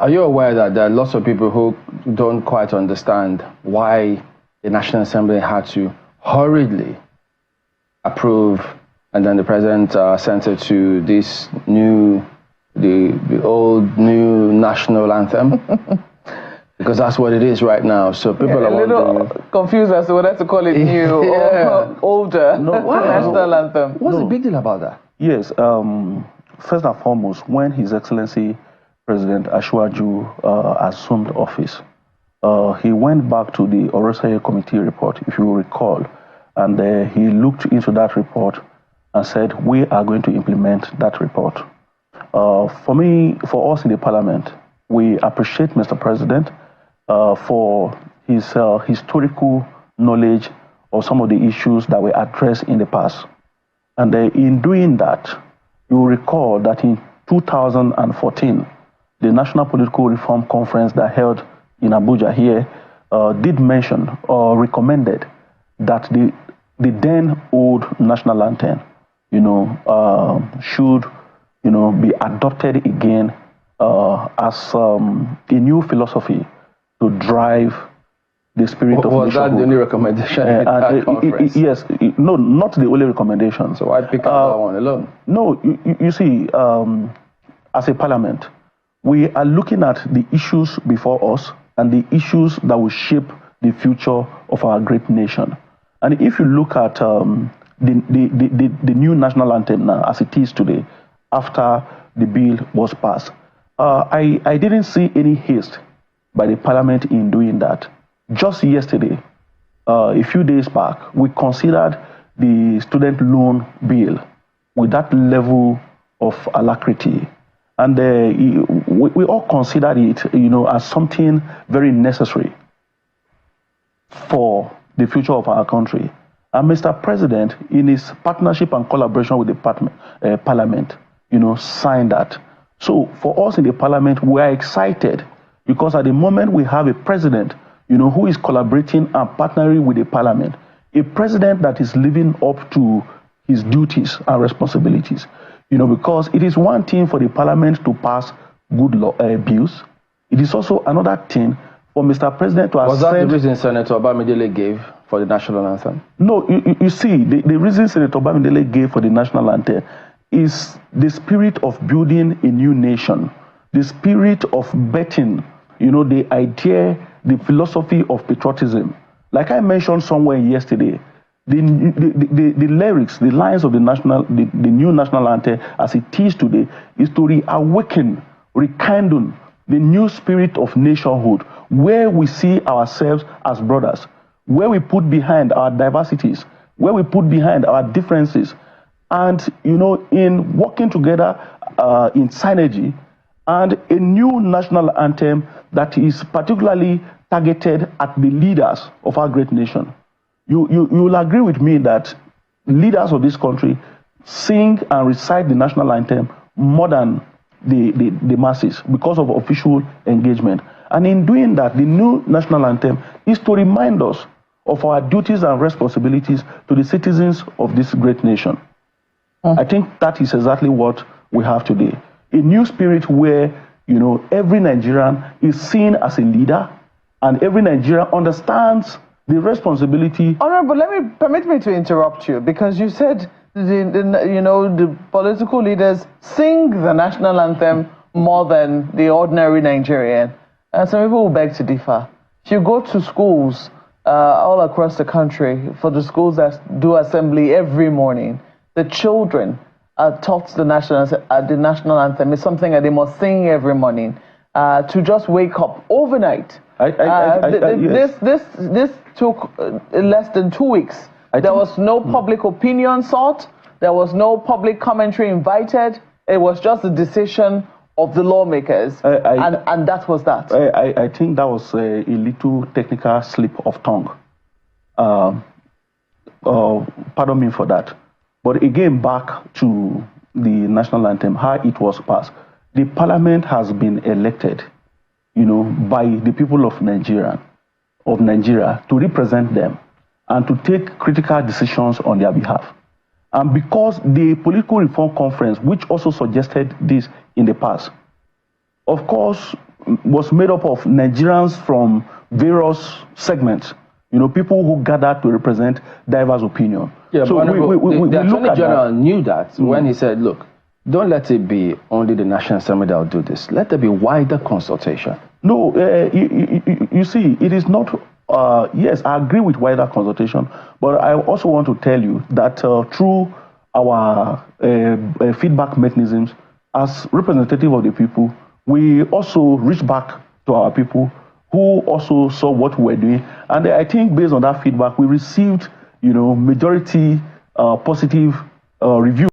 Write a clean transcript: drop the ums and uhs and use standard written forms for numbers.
Are you aware that there are lots of people who don't quite understand why the National Assembly had to hurriedly approve, and then the president sent it to this new, the old new national anthem? Because that's what it is right now. So people are little confused as to whether to call it new or older. National anthem. What's the big deal about that? Yes. First and foremost, when His Excellency President Asiwaju assumed office, he went back to the Orosaye Committee report, if you will recall, and he looked into that report and said, we are going to implement that report. For us in the Parliament, we appreciate Mr. President for his historical knowledge of some of the issues that were addressed in the past. And in doing that, you will recall that in 2014, the National Political Reform Conference that held in Abuja here did mention or recommended that the then old national anthem, should, be adopted again as a new philosophy to drive the spirit of nationhood. Was that the only recommendation at that conference? Yes, no, not the only recommendation. So why pick up that one alone? No, you see, as a parliament, we are looking at the issues before us and the issues that will shape the future of our great nation. And if you look at the new national anthem now, as it is today, after the bill was passed, I didn't see any haste by the parliament in doing that. Just yesterday, a few days back, we considered the student loan bill with that level of alacrity. And we all considered it, as something very necessary for the future of our country. And Mr. President, in his partnership and collaboration with the Parliament, signed that. So for us in the Parliament, we are excited because at the moment we have a president, who is collaborating and partnering with the Parliament, a president that is living up to his duties and responsibilities. Because it is one thing for the Parliament to pass good bills. It is also another thing for Mr. President to Was that the reason Senator Obamidele gave for the national anthem? No, you see, the reason Senator Obamidele gave for the national anthem is the spirit of building a new nation, the spirit of betting, the idea, the philosophy of patriotism. Like I mentioned somewhere yesterday, the lyrics, the lines of the new national anthem as it is today is to reawaken, rekindle the new spirit of nationhood, where we see ourselves as brothers, where we put behind our diversities, where we put behind our differences, and in working together in synergy, and a new national anthem that is particularly targeted at the leaders of our great nation. You will agree with me that leaders of this country sing and recite the national anthem more than the masses because of official engagement. And in doing that, the new national anthem is to remind us of our duties and responsibilities to the citizens of this great nation. I think that is exactly what we have today. A new spirit where, every Nigerian is seen as a leader and every Nigerian understands the responsibility. Honorable, permit me to interrupt you, because you said the political leaders sing the national anthem more than the ordinary Nigerian. And some people will beg to differ. If you go to schools all across the country, for the schools that do assembly every morning, the children are taught the national anthem. It's something that they must sing every morning to just wake up overnight. Yes. This took less than 2 weeks. There was no public opinion sought. There was no public commentary invited. It was just a decision of the lawmakers, and that was that. I think that was a little technical slip of tongue. Pardon me for that. But again, back to the national anthem, how it was passed. The parliament has been elected, by the people of Nigeria to represent them and to take critical decisions on their behalf. And because the Political Reform Conference, which also suggested this in the past, of course, was made up of Nigerians from various segments. People who gathered to represent diverse opinion. Yeah, so but the Attorney General that. knew that when he said, look, don't let it be only the National Assembly that will do this. Let there be wider consultation. No, you see, it is not, yes, I agree with wider consultation, but I also want to tell you that through our feedback mechanisms, as representative of the people, we also reach back to our people who also saw what we were doing. And I think based on that feedback, we received, majority positive review.